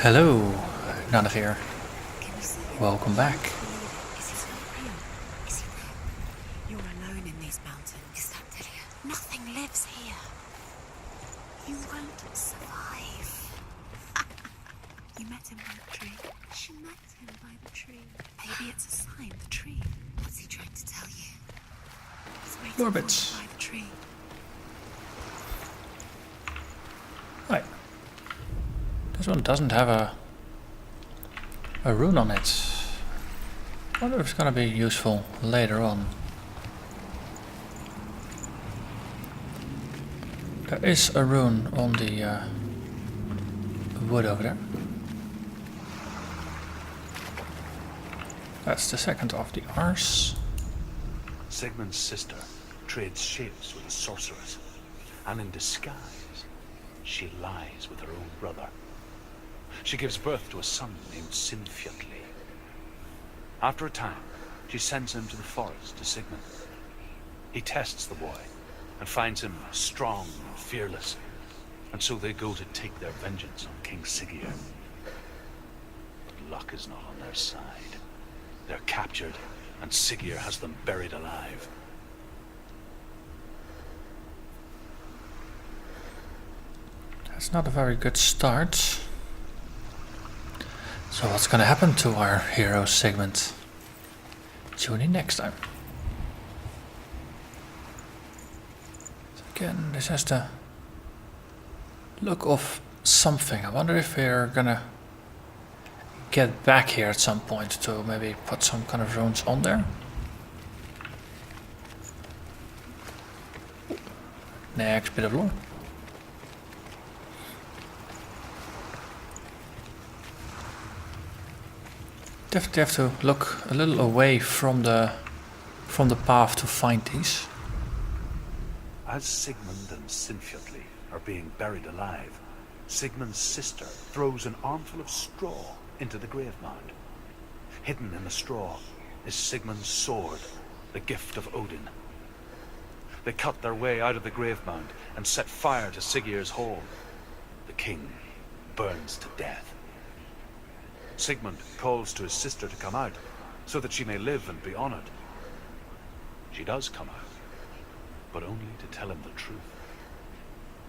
Hello, Narnach here. Can you see him? Welcome back. Is he still real? Is he there? You're alone in these mountains. Is that Delia? Nothing lives here. You won't survive. You met him by the tree. She met him by the tree. Maybe it's a sign, the tree. What's he trying to tell you? He's waiting Orbits. for you by the tree. Right. This one doesn't have a rune on it. I wonder if it's gonna be useful later on. There is a rune on the wood over there. That's the second of the R's. Sigmund's sister trades shapes with a sorceress, and in disguise, she lies with her own brother. She gives birth to a son named Sinfjotli. After a time, she sends him to the forest to Sigmund. He tests the boy and finds him strong and fearless, and so they go to take their vengeance on King Siggeir. But luck is not on their side. They're captured, and Siggeir has them buried alive. That's not a very good start. So what's gonna happen to our hero Sigmund? Tune in next time. So again, this has the look of something. I wonder if we're gonna get back here at some point to maybe put some kind of runes on there. Next bit of lore. Definitely have to look a little away from the path to find these. As Sigmund and Sinfjotli are being buried alive, Sigmund's sister throws an armful of straw into the grave mound. Hidden in the straw is Sigmund's sword, the gift of Odin. They cut their way out of the grave mound and set fire to Siggeir's hall. The king burns to death. Sigmund calls to his sister to come out, so that she may live and be honored. She does come out, but only to tell him the truth.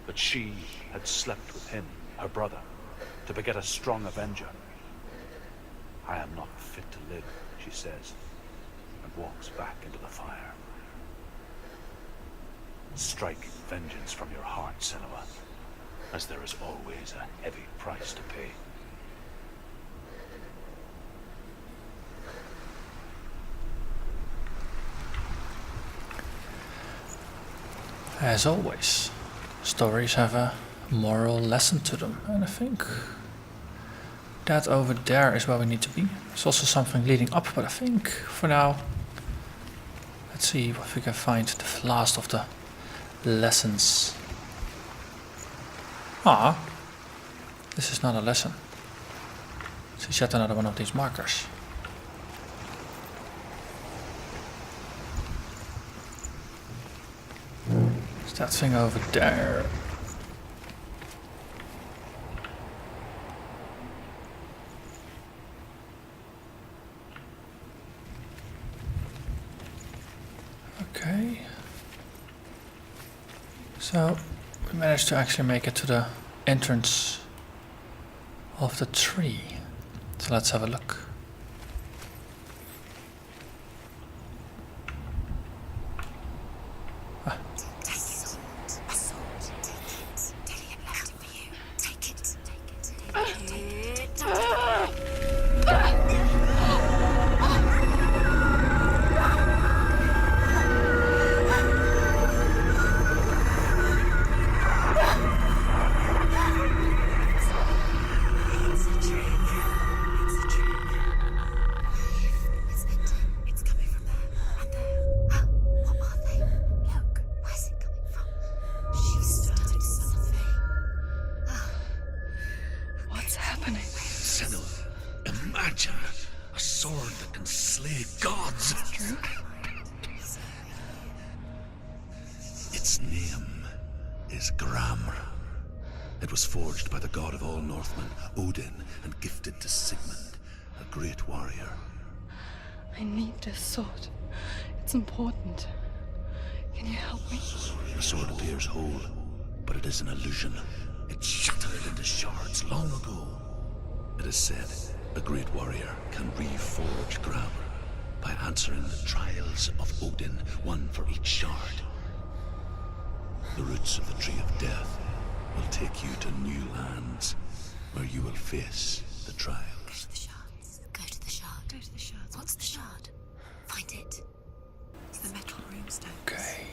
That she had slept with him, her brother, to beget a strong avenger. I am not fit to live, she says, and walks back into the fire. Strike vengeance from your heart, Senua, as there is always a heavy price to pay. As always, stories have a moral lesson to them, and I think that over there is where we need to be. There's also something leading up, but I think for now, let's see if we can find the last of the lessons. Ah, this is not a lesson. It's yet another one of these markers. That thing over there. Okay. So we managed to actually make it to the entrance of the tree. So let's have a look. Imagine a sword that can slay gods. Its name is Gramr. It was forged by the god of all Northmen, Odin, and gifted to Sigmund, a great warrior. I need this sword. It's important. Can you help me? The sword appears whole, but it is an illusion. It shattered into shards long ago. It is said a great warrior can reforge Grammar by answering the trials of Odin, one for each shard. The roots of the Tree of Death will take you to new lands, where you will face the trials. Go to the shards. Go to the shard. Go to the shards. What's the shard? Find it. It's the metal runestone. Okay.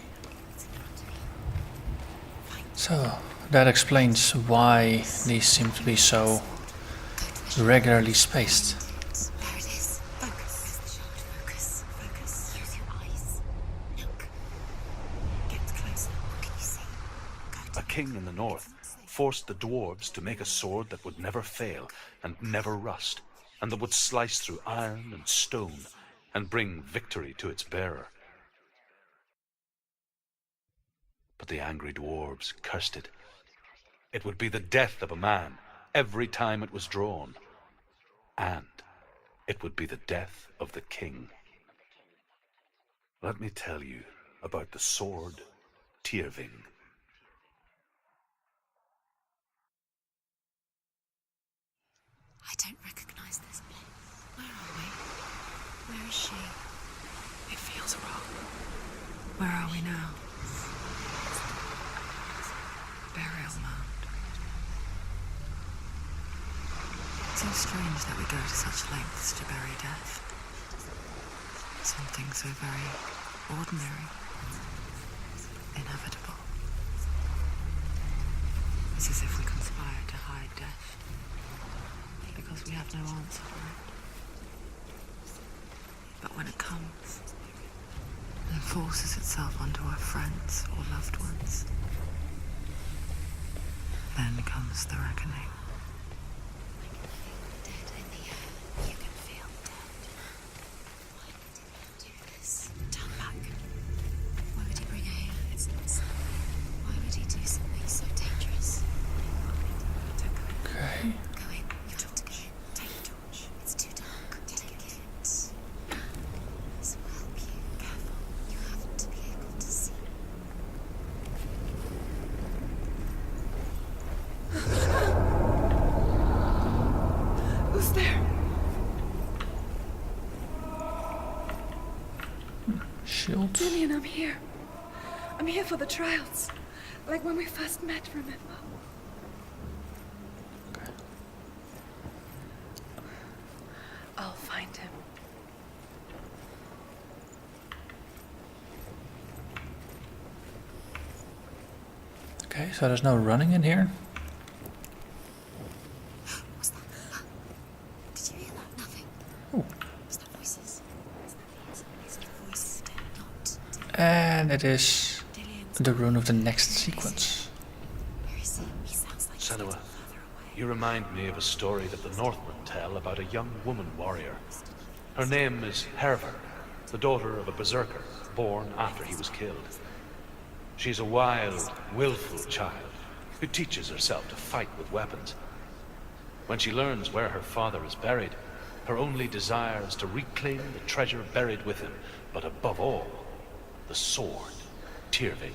So, that explains why these seem to be so regularly spaced. There it is. Focus. Where's the shard? Focus. Focus. Use your eyes. Look. Get closer. What can you see? Go to A king in the north forced the dwarves to make a sword that would never fail and never rust, and that would slice through iron and stone and bring victory to its bearer. But the angry dwarves cursed it. It would be the death of a man every time it was drawn, and it would be the death of the king. Let me tell you about the sword Tyrving. I don't recognize this place. Where are we? Where is she? It feels wrong. Where are we now? Burial mound. It seems strange that we go to such lengths to bury death. Something so very ordinary. Inevitable. It's as if we conspire to hide death. Because we have no answer for it. But when it comes, and forces itself onto our friends or loved ones, then comes the reckoning. Dead in the air, you can feel dead. Why would he do this? Turn back. Why would he bring her here? It's why would he do something so dangerous? Don't go. Okay. Go in. You have to go in. Take the torch. It's too dark. Take it. This will help you. Careful. You have to be able to see. Who's there? Shield. Lillian, I'm here. I'm here for the trials. Like when we first met, remember? Okay. I'll find him. Okay, so there's no running in here. What's that? Did you hear that? Nothing. Oh. Was that voices? Is it voices? Not. And it is Dillian's the rune of the next sequence. Where is he? He sounds like he's Senua, getting further away. you remind me of a story that the Northmen tell about a young woman warrior. Her name is Hervor, the daughter of a berserker, born after he was killed. She's a wild, willful child who teaches herself to fight with weapons. When she learns where her father is buried, her only desire is to reclaim the treasure buried with him, but above all, the sword, Tyrving.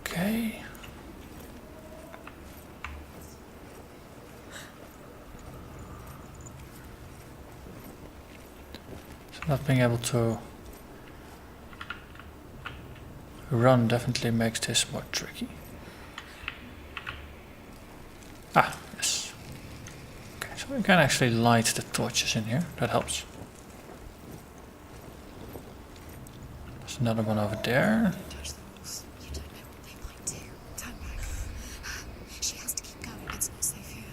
Okay. So not being able to run definitely makes this more tricky. Ah, yes. Okay, so we can actually light the torches in here. That helps. There's another one over there. Touch the walls. You don't know what they might do. Turn back. She has to keep going. It's not safe here.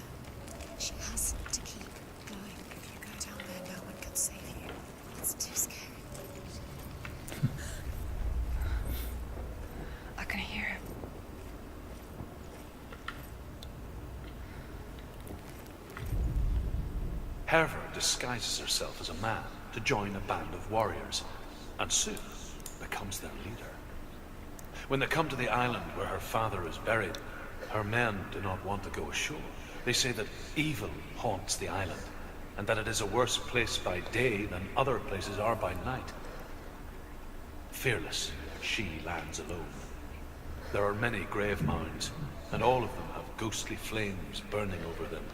She has to keep going. If you go down there, no one can save you. It's too scary. I can hear him. disguises herself as a man to join a band of warriors, and soon becomes their leader. When they come to the island where her father is buried, her men do not want to go ashore. They say that evil haunts the island, and that it is a worse place by day than other places are by night. Fearless, she lands alone. There are many grave mounds, and all of them have ghostly flames burning over them.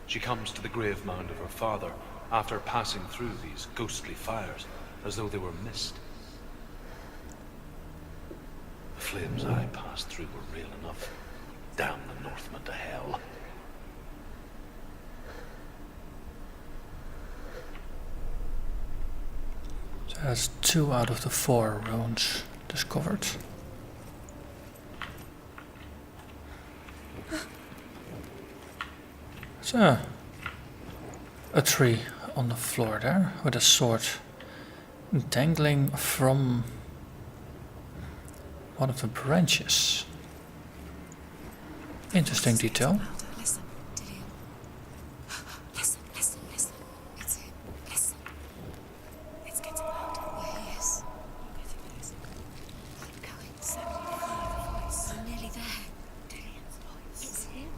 She comes to the grave mound of her father after passing through these ghostly fires, as though they were mist. The flames I passed through were real enough. Damn the Northmen to hell. So that's 2 out of the 4 runes discovered. So, a tree on the floor there with a sword dangling from one of the branches. Interesting detail. Listen, Dillian. Listen, listen, listen. It's him. Listen. It's getting louder. Yeah, he is. Keep going. So you follow the voice. I'm nearly there. Dillian's voice. It's him.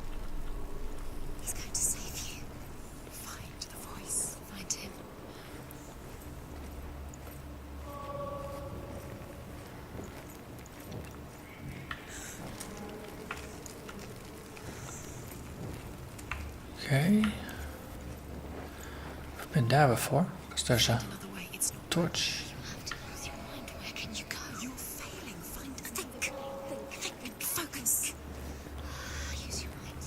He's going to save you. Find the voice. Find him. Okay. We've been there before, because there's a Another way. It's not. torch. You have to use your mind. Where can you go? You're failing. Find. Think. Think. Focus. Use your mind.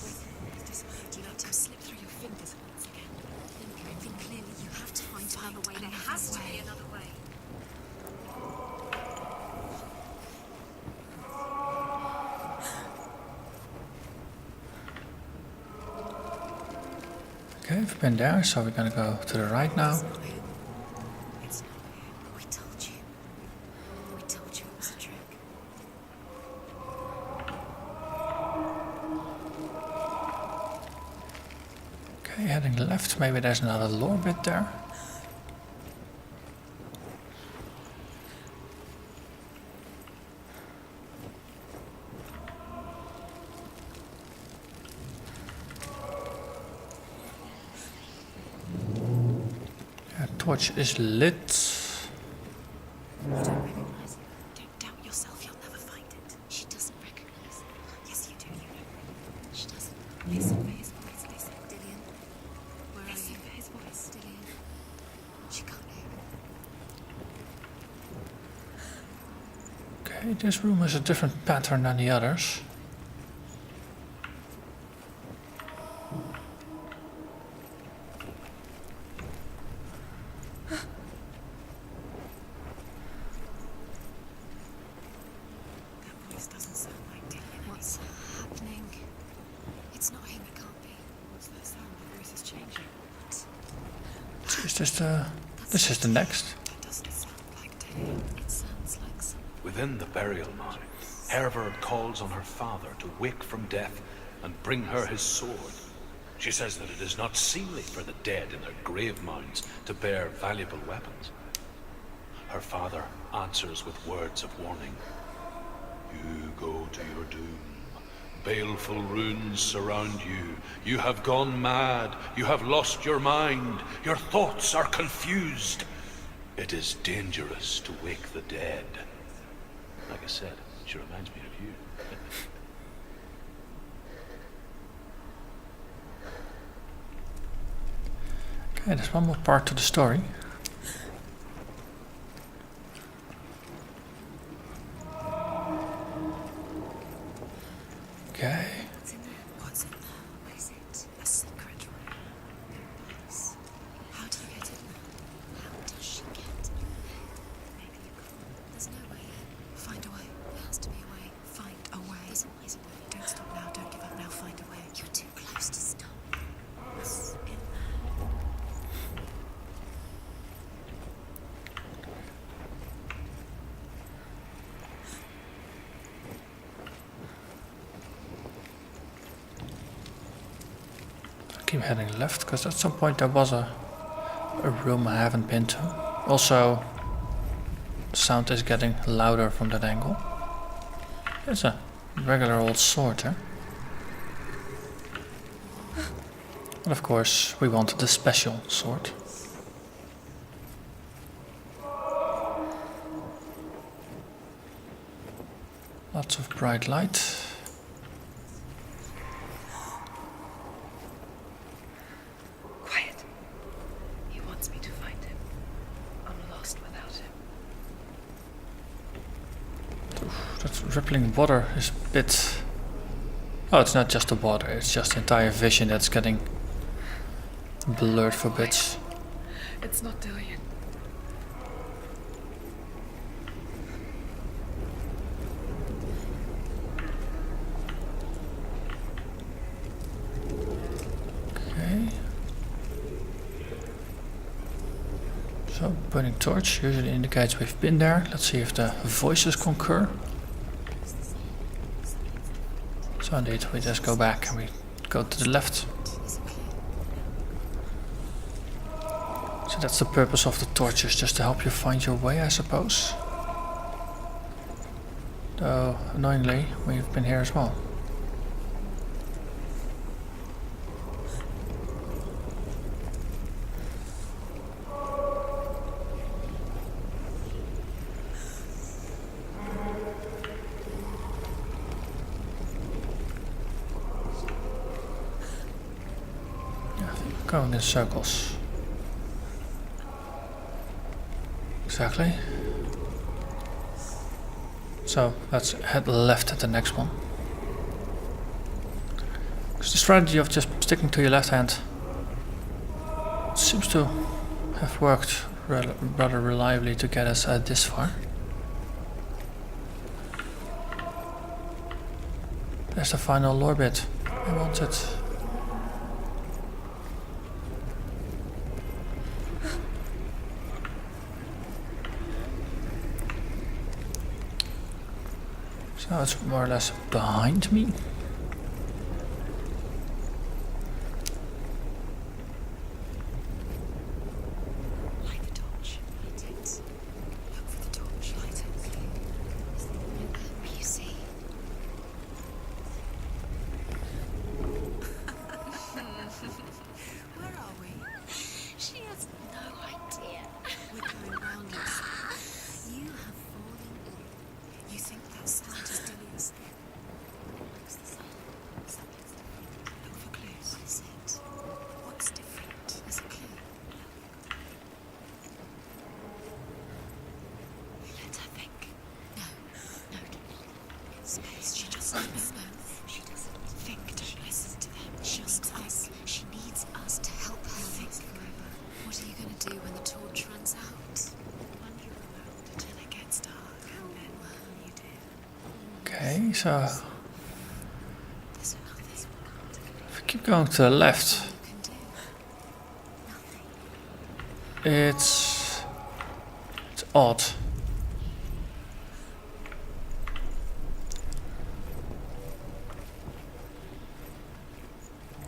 Do you let him slip through your fingers once again? Think clearly. You have to find another way. There has to be another way. Okay, we've been there, so we're gonna go to the right now. It's not him. We told you. We told you it was a trick. Okay, heading left, maybe there's another lore bit there. Yeah, torch is lit. You don't recognize it. Don't doubt yourself. You'll never find it. She doesn't recognize it. Yes, you do. You know. She doesn't. Listen for his voice. Listen, Dillian. Where are you? Listen for his voice, Dillian. She can't hear it. Okay, this room has a different pattern than the others. That voice doesn't sound like Dillian. What's happening? It's not him. It can't be. What's that sound? The voice is changing. What? Is this is the next. That doesn't sound like Dillian. It sounds like someone. Within the burial mound, Hervard calls on her father to wake from death and bring her his sword. She says that it is not seemly for the dead in their grave mounds to bear valuable weapons. Her father answers with words of warning. You go to your doom. Baleful runes surround you. You have gone mad. You have lost your mind. Your thoughts are confused. It is dangerous to wake the dead. Like I said, she reminds me of you. Okay, there's one more part to the story. Okay. What's in there? What's in there? What is it? A secret room. Embarks. How do you get in there? How does she get in there? Maybe you can't. There's no way. Find a way. There has to be a way. Find a way. There's always a way. Don't stop now. Don't give up now. Find a way. You're too close to stop. What's in there? keep heading left, because at some point there was a room I haven't been to. Also, the sound is getting louder from that angle. It's a regular old sword, huh? And of course, we wanted the special sword. Lots of bright light. Quiet. He wants me to find him. I'm lost without him. That rippling water is a bit... Oh, it's not just the water, it's just the entire vision that's getting blurred for bits. It's not Dillian. Okay. So, burning torch usually indicates we've been there. Let's see if the voices concur. So indeed, we just go back and we go to the left. So that's the purpose of the torches, just to help you find your way, I suppose. Though, annoyingly, we've been here as well. Yeah, I think we're going in circles. Exactly. So let's head left at the next one. Because the strategy of just sticking to your left hand seems to have worked rather reliably to get us this far. There's the final lore bit. I want it. So it's more or less behind me. Light the torch. Light it. Look for the torch. Light it. What do you see? Where are we? She has no idea. We're going round in circles. You have fallen in. You think that sound is Dillian's? What's the sound? Something's different. Look for clues. What is it? What's different? There's a clue. Let her think. No. No. Space. She doesn't know. She doesn't think. Don't listen to them. She needs us. She needs us to help her think. What are you going to do when the torch runs out? Wander around until it gets dark, and then you do. Okay, so There's nothing if we keep going to the left, you can do. Nothing. it's odd.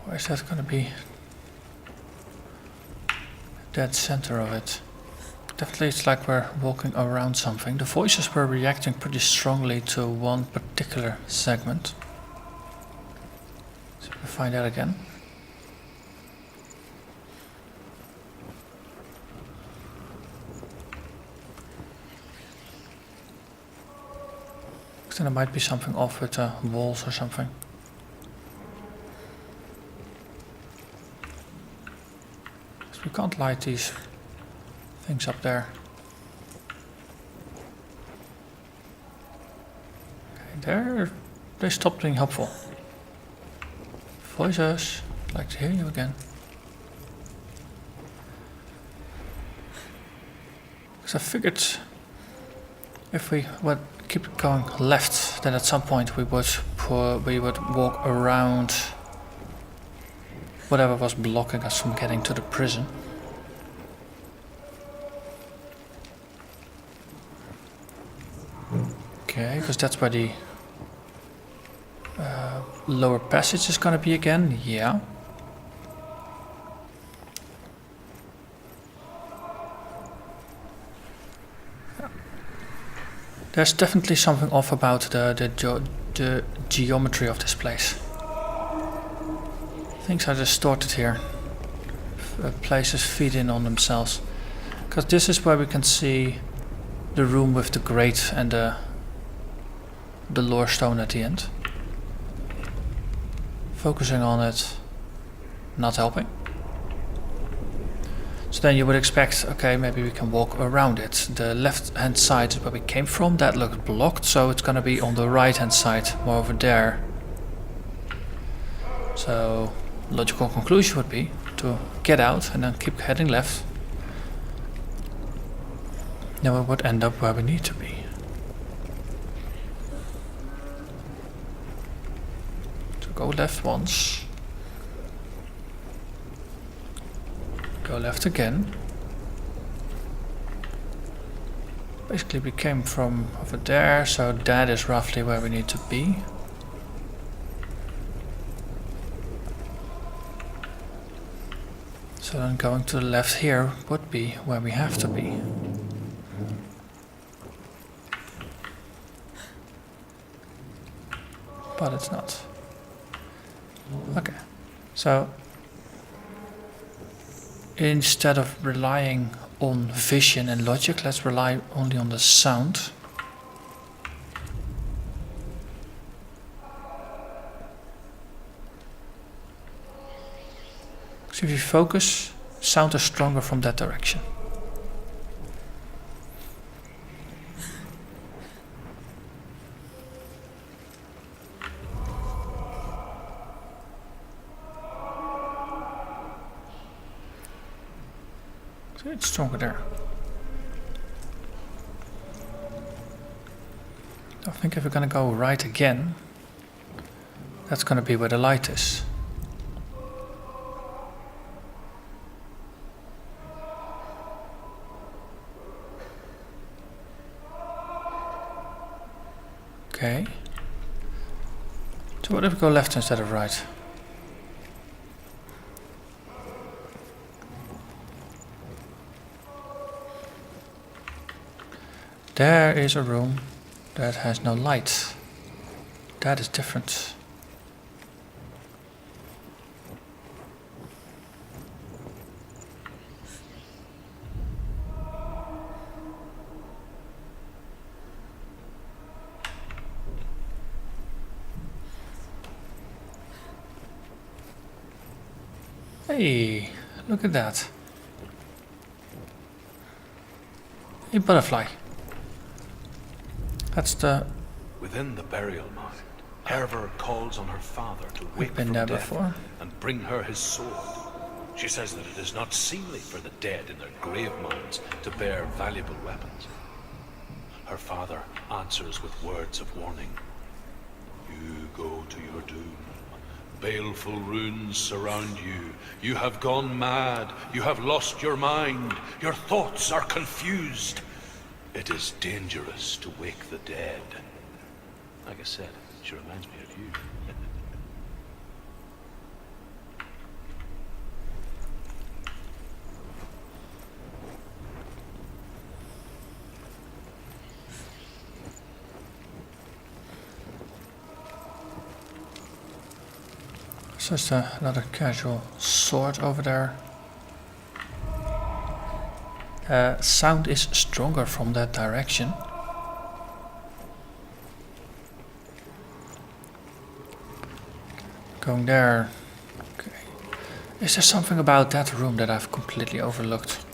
Where is that going to be? Dead center of it. Definitely it's like we're walking around something. The voices were reacting pretty strongly to one particular segment. So we find that again. Then there might be something off with the walls or something. We can't light these things up there. Okay, they stopped being helpful. Voices, I'd like to hear you again. Because I figured if we would keep going left, then at some point we would walk around whatever was blocking us from getting to the prison. Okay, because that's where the lower passage is gonna be again, yeah. There's definitely something off about the geometry of this place. Things are distorted here. Places feed in on themselves. Because this is where we can see the room with the grate and the lore stone at the end. Focusing on it, not helping. So then you would expect, okay, maybe we can walk around it. The left hand side is where we came from, that looked blocked, so it's gonna be on the right hand side, more over there. So logical conclusion would be to get out and then keep heading left. Then we would end up where we need to be. So go left once. Go left again. Basically we came from over there, so that is roughly where we need to be. So then going to the left here would be where we have to be. But it's not. Okay, so instead of relying on vision and logic, let's rely only on the sound. So if you focus, sound is stronger from that direction. So it's stronger there. I think if we're gonna go right again, that's gonna be where the light is. Okay. So what if we go left instead of right? There is a room that has no light. That is different. Hey, look at that. A butterfly. That's the... Within the burial mound, Hervor calls on her father to wake been from there death before. and bring her his sword. She says that it is not seemly for the dead in their grave mounds to bear valuable weapons. Her father answers with words of warning. You go to your doom. Baleful runes surround you. You have gone mad. You have lost your mind. Your thoughts are confused. It is dangerous to wake the dead. Like I said, she reminds me of you. It's just another casual sword over there. Sound is stronger from that direction. Going there. Okay. Is there something about that room that I've completely overlooked?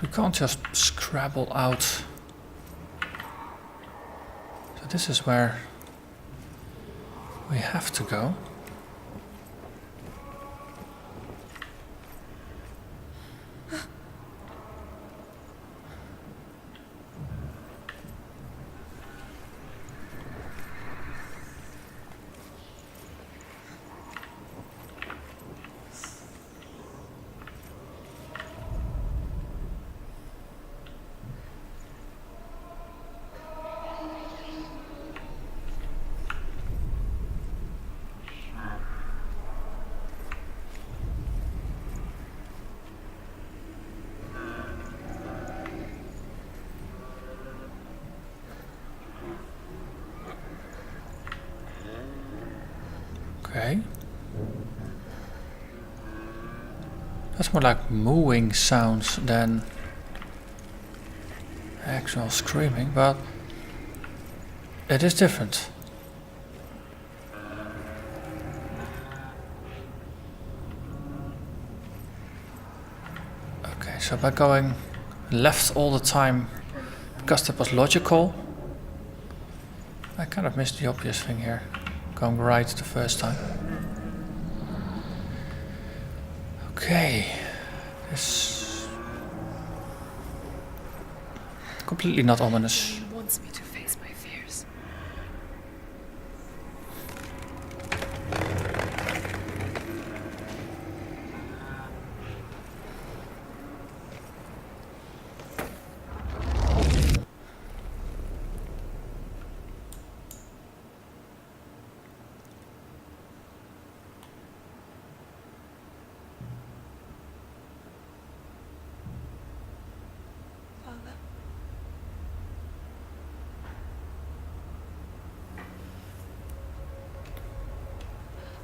We can't just scrabble out. So this is where we have to go. Okay. That's more like mooing sounds than actual screaming, but it is different. Okay, so by going left all the time, because that was logical, I kind of missed the obvious thing here. Going right the first time. Okay. This... completely not ominous. He wants me to face my fears. Father.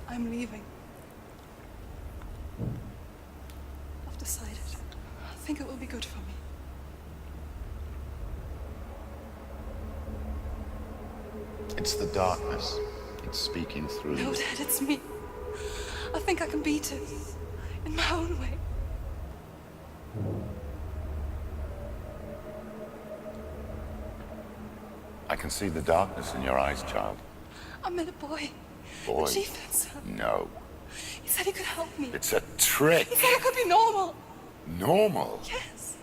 I'm leaving. I've decided. I think it will be good for me. It's the darkness. It's speaking through No, you. Dad, it's me. I think I can beat it. In my own way. I can see the darkness in your eyes, child. I met a boy. Boy. The chief himself. No. He said he could help me. It's a trick. He said I could be normal. Normal. Yes.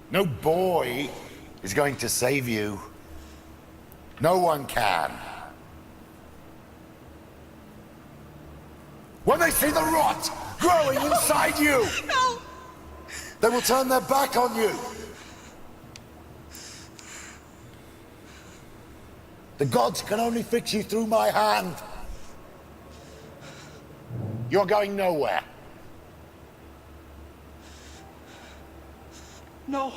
No boy is going to save you. No one can. When they see the rot growing inside you, No! they will turn their back on you. The gods can only fix you through my hand. You're going nowhere. No.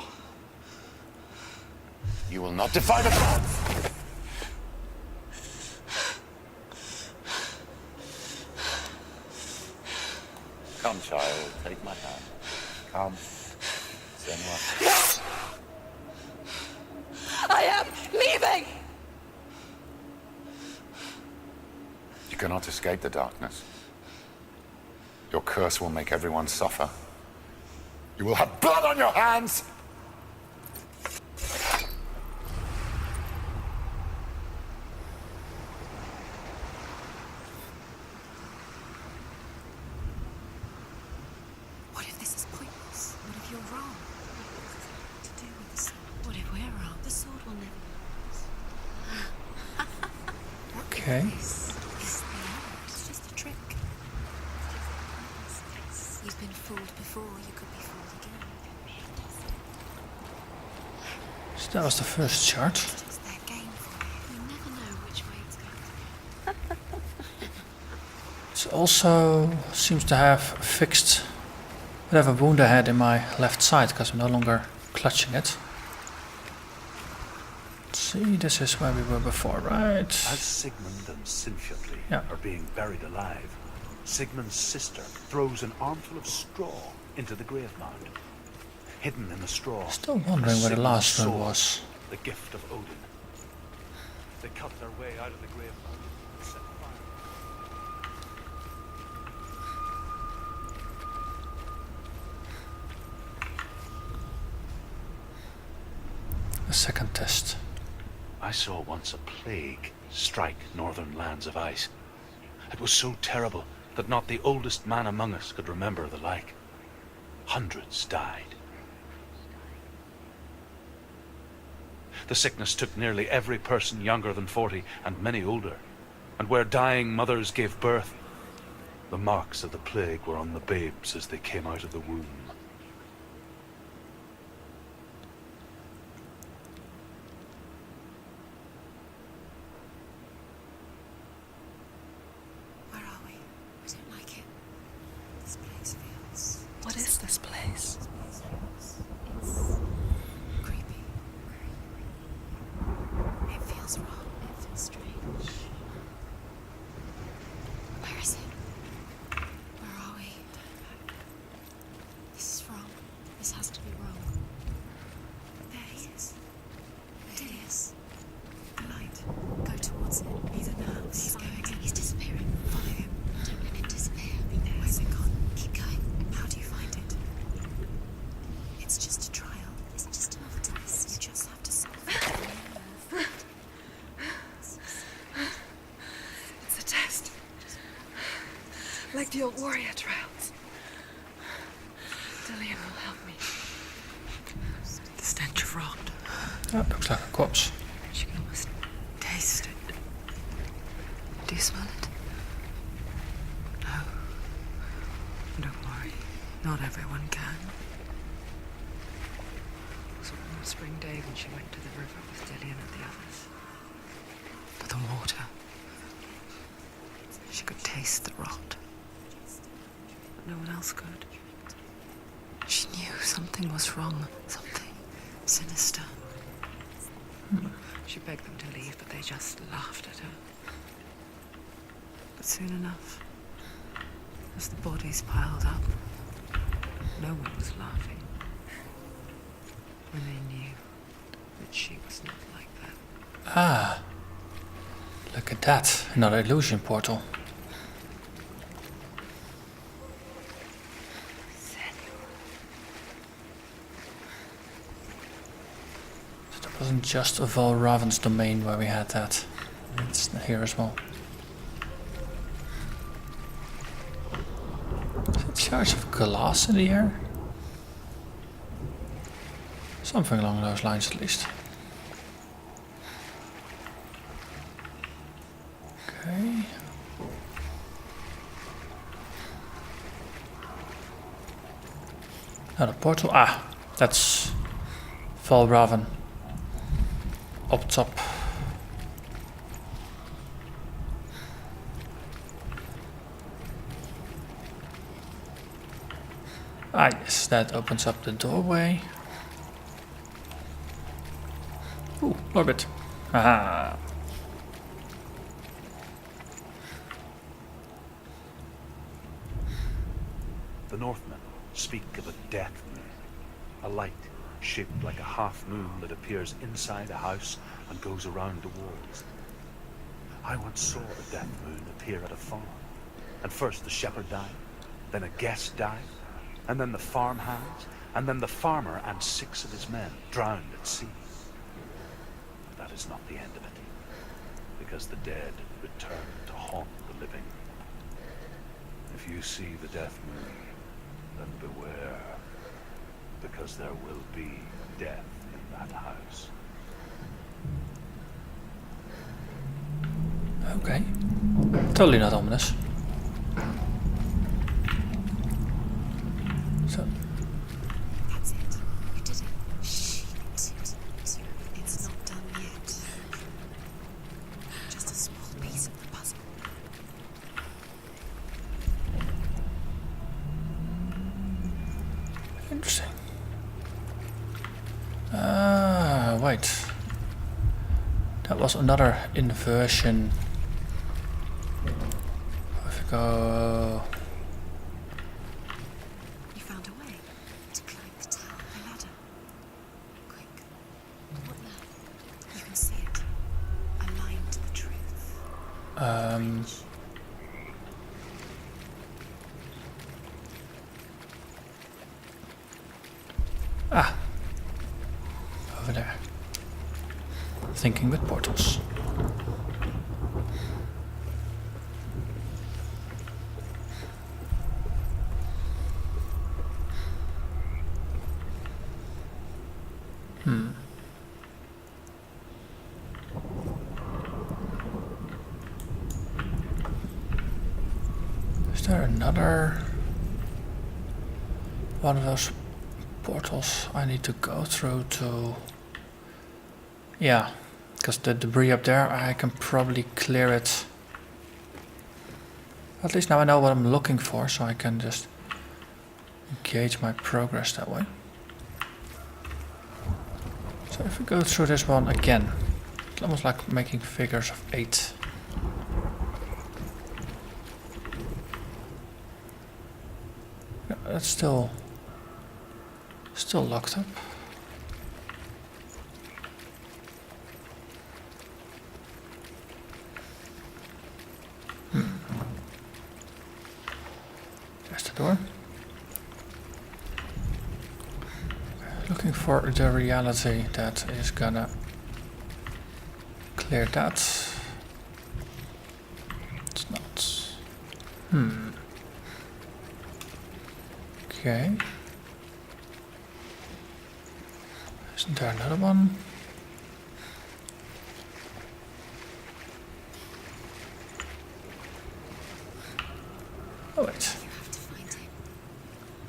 You will not defy the gods. Come, child, take my hand. Come. Senua. I am leaving! You cannot escape the darkness. Your curse will make everyone suffer. You will have blood on your hands! What if this is pointless? What if you're wrong? To do with the sword? What if we're wrong? The sword will never. Okay. This is the end. It's just a trick. You've been fooled before. You could be fooled again. So that was the first chart. It's their game for you. You never know which way it's going to go. It also seems to have fixed whatever wound I had in my left side, because I'm no longer clutching it. See, this is where we were before, right? As Sigmund and Sinfjotli Yeah. are being buried alive, Sigmund's sister throws an armful of straw into the grave mound. Hidden in the straw, Still wondering where the Sigmund's last one sword, was. the gift of Odin. They cut their way out of the grave mound and set fire. A second test. I saw once a plague strike northern lands of ice. It was so terrible that not the oldest man among us could remember the like. Hundreds died. The sickness took nearly every person younger than 40 and many older. And where dying mothers gave birth, the marks of the plague were on the babes as they came out of the womb. Where are we? I don't like it. This place feels... What is this place? It's creepy. It feels wrong. the old warrior trials. Dillian will help me. The stench of rot. Oh, looks like a corpse. She can almost taste it. Do you smell it? No. Don't worry. Not everyone can. It was a warm spring day when she went to the river with Dillian and the others. But the water. She could taste the rot. But no one else could. She knew something was wrong. Something sinister. She begged them to leave, but they just laughed at her. But soon enough, as the bodies piled up, no one was laughing. When they knew that she was not like that. Ah. Look at that. Another illusion portal. So that wasn't just a Valravan's domain where we had that. It's here as well. Is it shards of glass in the air? Something along those lines at least. Okay. Another portal. Ah, that's Valravan. Up top. Ah yes, that opens up the doorway. Ooh, orbit. Aha. The Northmen speak of a death moon, a light shaped like a half moon that appears inside a house and goes around the walls. I once saw a death moon appear at a farm, and first the shepherd died, then a guest died, and then the farmhands, and then the farmer and 6 of his men drowned at sea. But that is not the end of it, because the dead return to haunt the living. If you see the death moon, then beware, because there will be death in that house. Okay. Totally not ominous. So. That's it. You did it. Shh. It's not done yet. Just a small piece of the puzzle. Interesting. Ah, wait. That was another inversion. If we go. You found a way to climb the tower, the ladder. Quick. What now? You can see it. Aligned to the truth. Ah. Over there. Thinking with portals. Is there another one of those portals I need to go through to? Yeah, because the debris up there, I can probably clear it. At least now I know what I'm looking for, so I can just gauge my progress that way. So if we go through this one again, it's almost like making figures of 8. Yeah, that's still locked up. There's the door. Looking for the reality that is gonna clear that. It's not. Okay. Isn't there another one? Oh wait. You have to find him.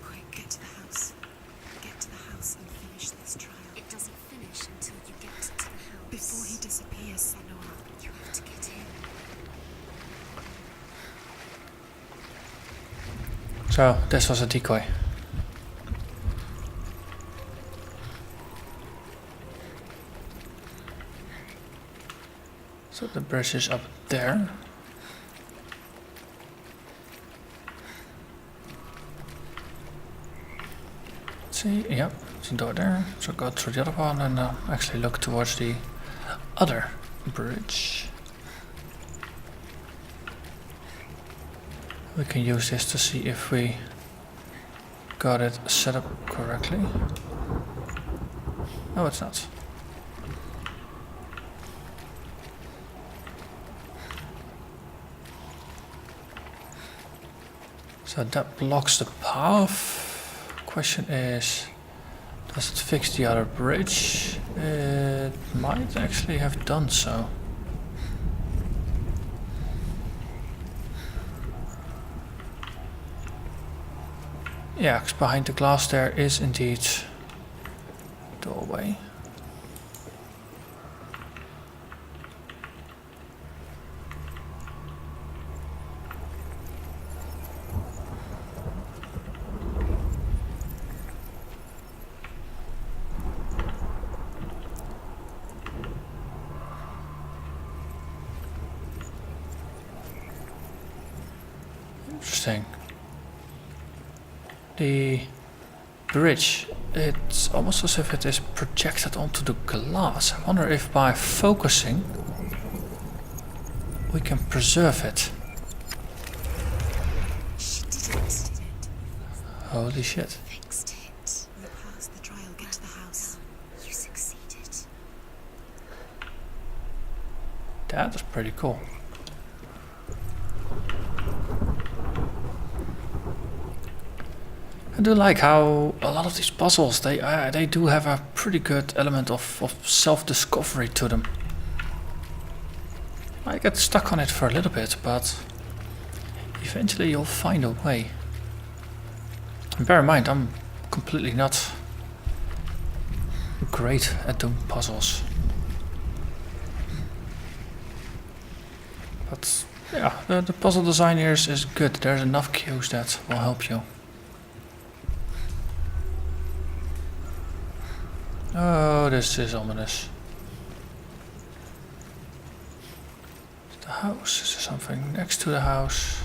Quick, get to the house. Get to the house and finish this trial. It doesn't finish until you get to the house. Before he disappears, Senua, you have to get in. So, this was a decoy. So the bridge is up there. See, yep, it's a door there. So go through the other one and actually look towards the other bridge. We can use this to see if we got it set up correctly. No, it's not. So that blocks the path. Question is, does it fix the other bridge? It might actually have done so. Yeah, 'cause behind the glass there is indeed a doorway. Interesting. The bridge, it's almost as if it is projected onto the glass. I wonder if by focusing we can preserve it. She did it. Holy shit. Fixed it. You passed the trial. Get to the house. You succeeded. That is pretty cool. I do like how a lot of these puzzles, they do have a pretty good element of self-discovery to them. I get stuck on it for a little bit, but eventually you'll find a way. And bear in mind, I'm completely not great at doing puzzles. But yeah, the puzzle design here is good. There's enough cues that will help you. Oh, this is ominous. The house, is there something next to the house?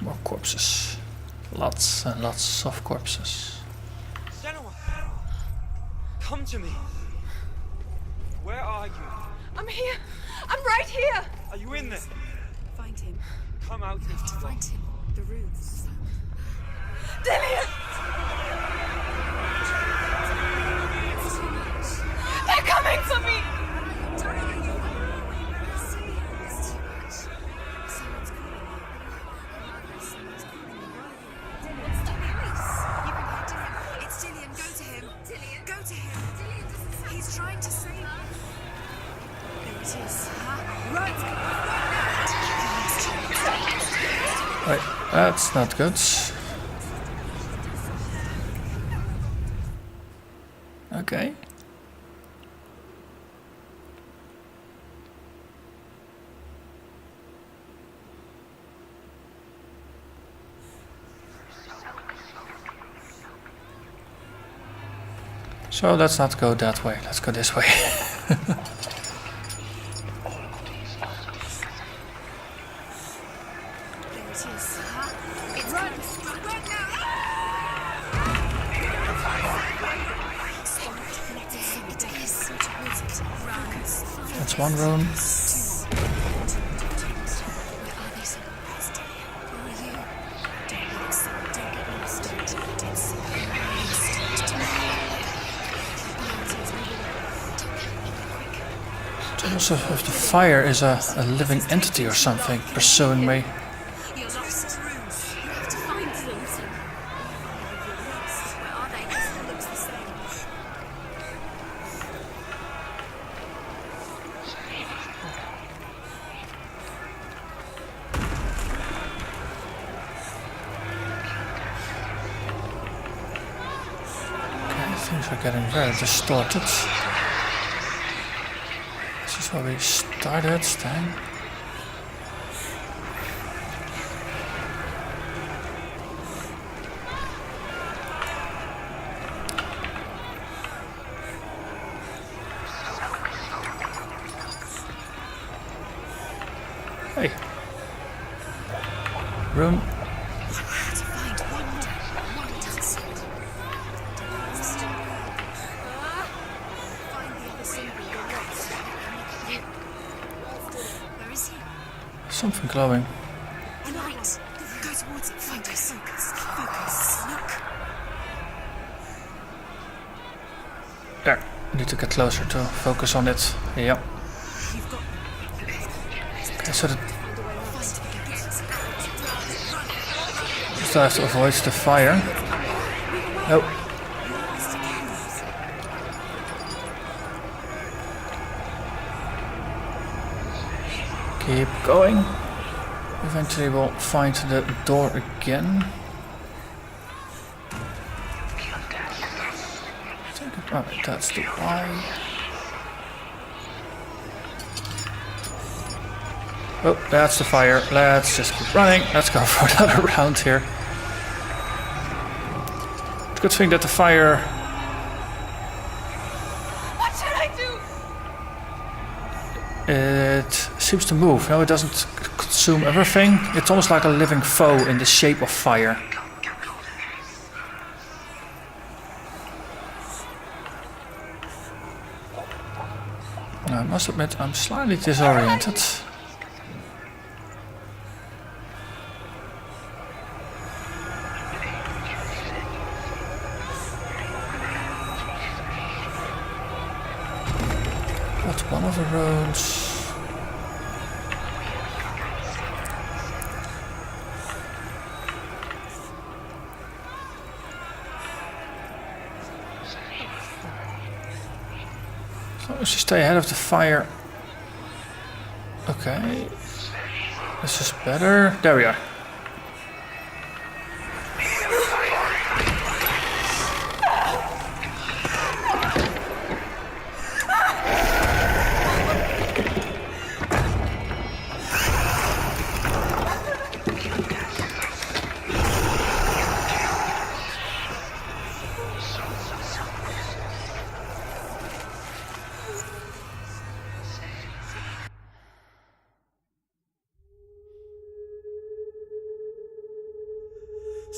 More corpses. Lots and lots of corpses. Senua! Come to me! Where are you? I'm here. I'm right here. Are you in there? Find him. Come out You have to this door. find him. The roofs. Dillian! They're coming for me! It's Dillian. Go to him. Dillian. Go to him. He's trying to save her. There it is. Right. Right, that's not good. Okay. So let's not go that way, let's go this way. There it is. It's run. Run now. That's one room. Also, if the fire is a living entity or something pursuing me. You're lost. You have to find them. You're lost. Where are they? It looks the same. Okay, things are getting very distorted. This is where we started, Stang. Hey. Room. How to find one tacit. Find the other symbol you're lost. Where is he? Something glowing. A light. Go towards it. Focus. Focus. Look. There. Need to get closer to focus on it. Yep. You've got. Okay, so the Find a way out. still have to avoid the fire. Oh. Keep going. Eventually we'll find the door again. Oh, that's the eye. Oh, that's the fire. Let's just keep running. Let's go for another round here. It's a good thing that the fire... What should I do? It seems to move. No, it doesn't consume everything. It's almost like a living foe in the shape of fire. Now, I must admit, I'm slightly disoriented. Got one of the roads. As long as you stay ahead of the fire. Okay. This is better. There we are.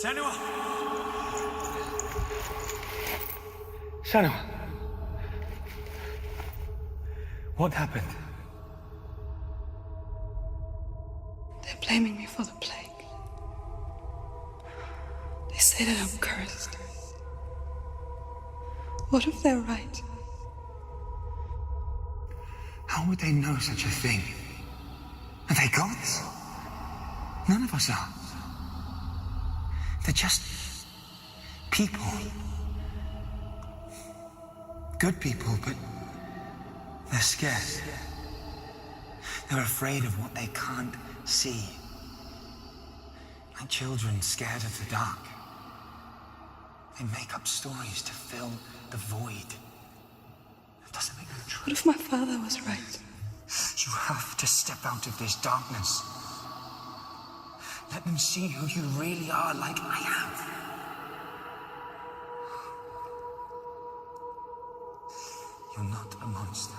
Senua! Senua! What happened? They're blaming me for the plague. They say that I'm cursed. What if they're right? How would they know such a thing? Are they gods? None of us are. They're just people. Good people, but they're scared. They're afraid of what they can't see. Like children scared of the dark. They make up stories to fill the void. That doesn't make them true. What if my father was right? You have to step out of this darkness. Let them see who you really are, like I have. You're not a monster.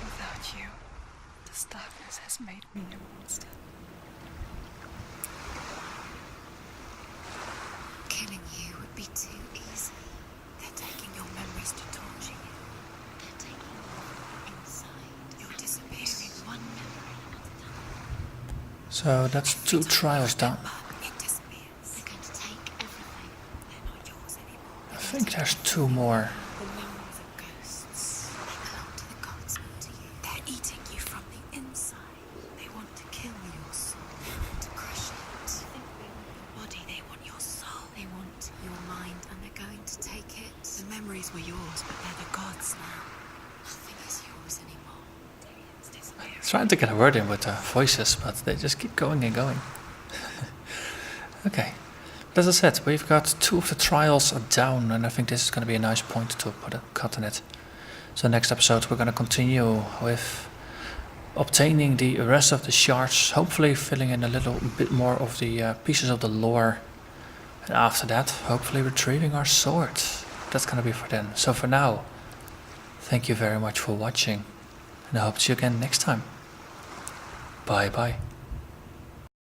Without you, this darkness has made me a monster. Killing you would be too easy. They're taking your memories to torture you. They're taking you inside. You're disappearing one memory at a time. So that's 2 trials down. It disappears. They're going to take everything. They're not yours anymore. I think there's 2 more. The memories of ghosts. They belong to the gods, not to you. They're eating you from the inside. They want to kill your soul. They want to crush it. They want your body. They want your soul. They want your mind, and they're going to take it. The memories were yours, but they're the gods now. Nothing is yours anymore. It's disappearing. Trying to get a word in with the voices, but they just keep going and going. Okay. But as I said, we've got 2 of the trials down, and I think this is going to be a nice point to put a cut in it. So next episode we're going to continue with obtaining the rest of the shards, hopefully filling in a little bit more of the pieces of the lore. And after that, hopefully retrieving our sword. That's going to be for then. So for now, thank you very much for watching, and I hope to see you again next time. Bye bye.